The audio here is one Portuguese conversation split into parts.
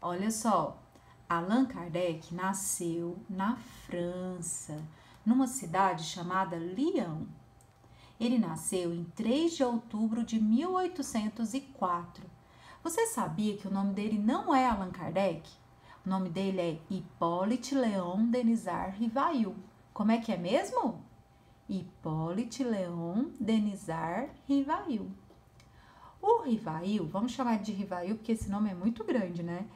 Olha só, Allan Kardec nasceu na França, numa cidade chamada Lyon. Ele nasceu em 3 de outubro de 1804. Você sabia que o nome dele não é Allan Kardec? O nome dele é Hippolyte Léon Denisard Rivail. Como é que é mesmo? Hippolyte Léon Denisard Rivail. O Rivail, vamos chamar de Rivail porque esse nome é muito grande, né?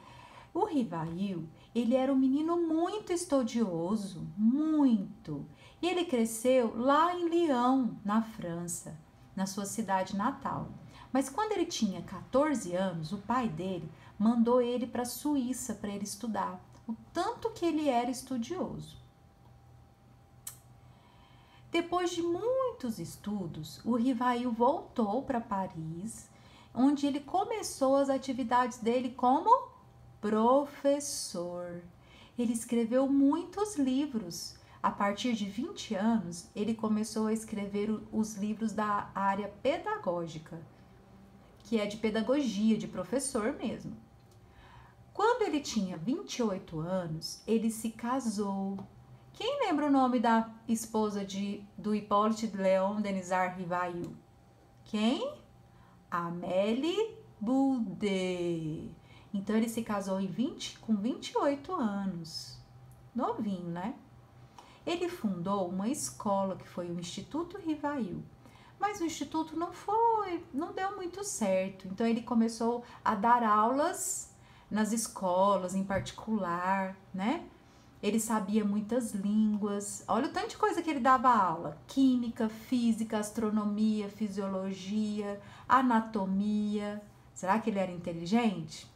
O Rivail, ele era um menino muito estudioso, muito. E ele cresceu lá em Lyon, na França, na sua cidade natal. Mas quando ele tinha 14 anos, o pai dele mandou ele para a Suíça para ele estudar, o tanto que ele era estudioso. Depois de muitos estudos, o Rivail voltou para Paris, onde ele começou as atividades dele como professor. Ele escreveu muitos livros. A partir de 20 anos, ele começou a escrever os livros da área pedagógica, que é de pedagogia, de professor mesmo. Quando ele tinha 28 anos, ele se casou. Quem lembra o nome da esposa do Hippolyte Léon Denisard Rivail? Quem? Amélie Boudet. Então ele se casou com 28 anos. Novinho, né? Ele fundou uma escola que foi o Instituto Rivail. Mas o instituto não deu muito certo. Então ele começou a dar aulas nas escolas em particular, né? Ele sabia muitas línguas. Olha o tanto de coisa que ele dava aula: química, física, astronomia, fisiologia, anatomia. Será que ele era inteligente?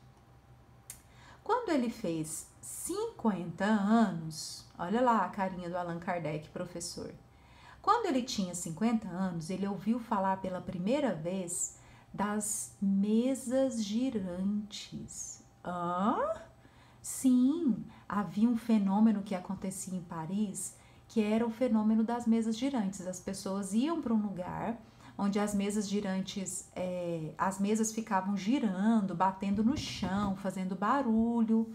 Quando ele fez 50 anos, olha lá a carinha do Allan Kardec, professor. Quando ele tinha 50 anos, ele ouviu falar pela primeira vez das mesas girantes. Hã? Sim, havia um fenômeno que acontecia em Paris, que era o fenômeno das mesas girantes. As pessoas iam para um lugar onde as mesas girantes, as mesas ficavam girando, batendo no chão, fazendo barulho.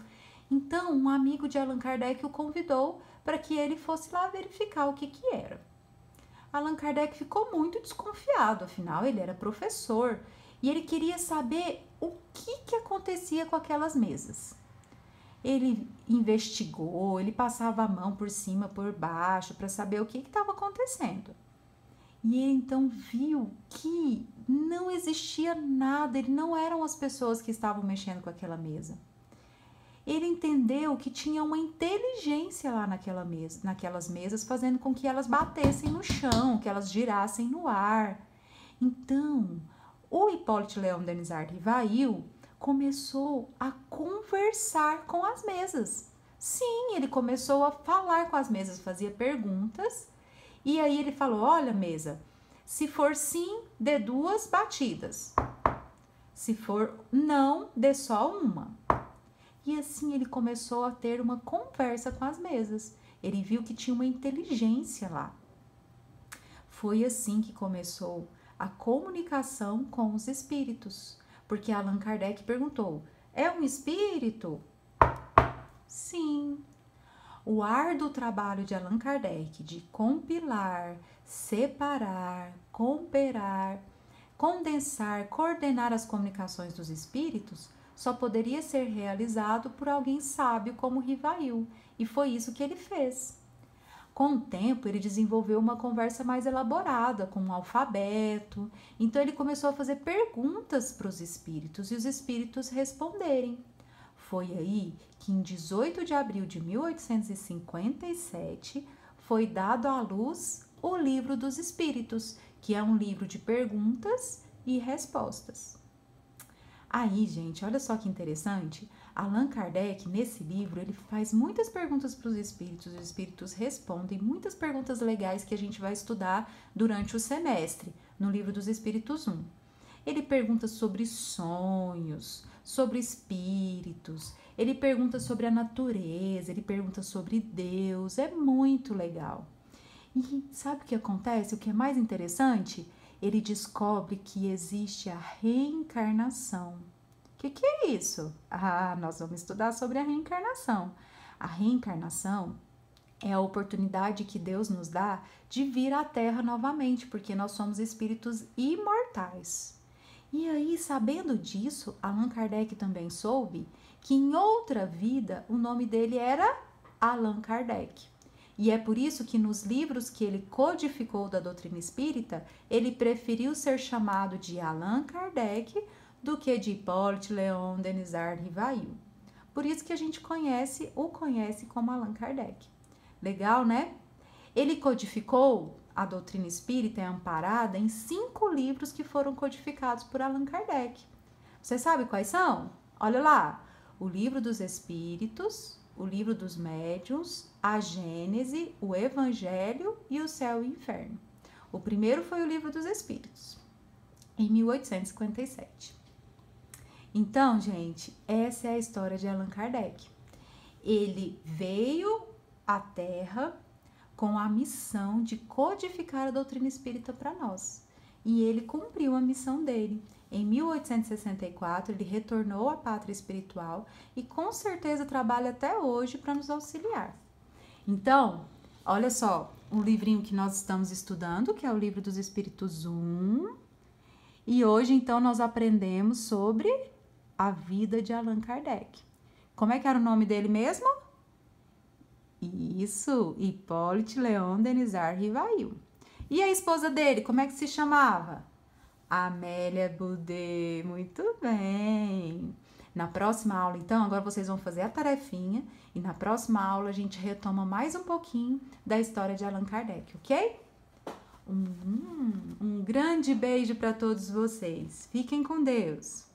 Então, um amigo de Allan Kardec o convidou para que ele fosse lá verificar o que era. Allan Kardec ficou muito desconfiado, afinal ele era professor e ele queria saber o que acontecia com aquelas mesas. Ele investigou, ele passava a mão por cima, por baixo, para saber o que estava acontecendo. E ele então viu que não existia nada, ele não eram as pessoas que estavam mexendo com aquela mesa. Ele entendeu que tinha uma inteligência lá naquelas mesas, fazendo com que elas batessem no chão, que elas girassem no ar. Então, o Hippolyte Léon Denisard Rivail começou a conversar com as mesas. Sim, ele começou a falar com as mesas, fazia perguntas. E aí ele falou: olha, mesa, se for sim, dê 2 batidas. Se for não, dê só uma. E assim ele começou a ter uma conversa com as mesas. Ele viu que tinha uma inteligência lá. Foi assim que começou a comunicação com os espíritos. Porque Allan Kardec perguntou: é um espírito? Sim. O árduo trabalho de Allan Kardec de compilar, separar, cooperar, condensar, coordenar as comunicações dos espíritos só poderia ser realizado por alguém sábio como Rivail, e foi isso que ele fez. Com o tempo, ele desenvolveu uma conversa mais elaborada, com um alfabeto. Então, ele começou a fazer perguntas para os espíritos e os espíritos responderem. Foi aí que, em 18 de abril de 1857, foi dado à luz o Livro dos Espíritos, que é um livro de perguntas e respostas. Aí, gente, olha só que interessante. Allan Kardec, nesse livro, ele faz muitas perguntas para os espíritos respondem muitas perguntas legais que a gente vai estudar durante o semestre, no Livro dos Espíritos 1. Ele pergunta sobre sonhos, sobre espíritos, ele pergunta sobre a natureza, ele pergunta sobre Deus, é muito legal. E sabe o que acontece? O que é mais interessante? Ele descobre que existe a reencarnação. O Que é isso? Ah, nós vamos estudar sobre a reencarnação. A reencarnação é a oportunidade que Deus nos dá de vir à Terra novamente, porque nós somos espíritos imortais. E aí, sabendo disso, Allan Kardec também soube que em outra vida o nome dele era Allan Kardec. E é por isso que nos livros que ele codificou da doutrina espírita, ele preferiu ser chamado de Allan Kardec do que de Hippolyte Léon Denisard Rivail. Por isso que a gente o conhece como Allan Kardec. Legal, né? Ele codificou a doutrina espírita é amparada em 5 livros que foram codificados por Allan Kardec. Você sabe quais são? Olha lá, o Livro dos Espíritos, o Livro dos Médiuns, a Gênese, o Evangelho e o Céu e o Inferno. O primeiro foi o Livro dos Espíritos, em 1857. Então, gente, essa é a história de Allan Kardec. Ele veio à Terra com a missão de codificar a doutrina espírita para nós. E ele cumpriu a missão dele. Em 1864, ele retornou à pátria espiritual e com certeza trabalha até hoje para nos auxiliar. Então, olha só, o livrinho que nós estamos estudando, que é o Livro dos Espíritos 1. E hoje, então, nós aprendemos sobre a vida de Allan Kardec. Como é que era o nome dele mesmo? Isso, Hippolyte Léon Denisard Rivail. E a esposa dele, como é que se chamava? Amélia Boudet. Muito bem. Na próxima aula, então, agora vocês vão fazer a tarefinha e na próxima aula a gente retoma mais um pouquinho da história de Allan Kardec, ok? Um grande beijo para todos vocês. Fiquem com Deus.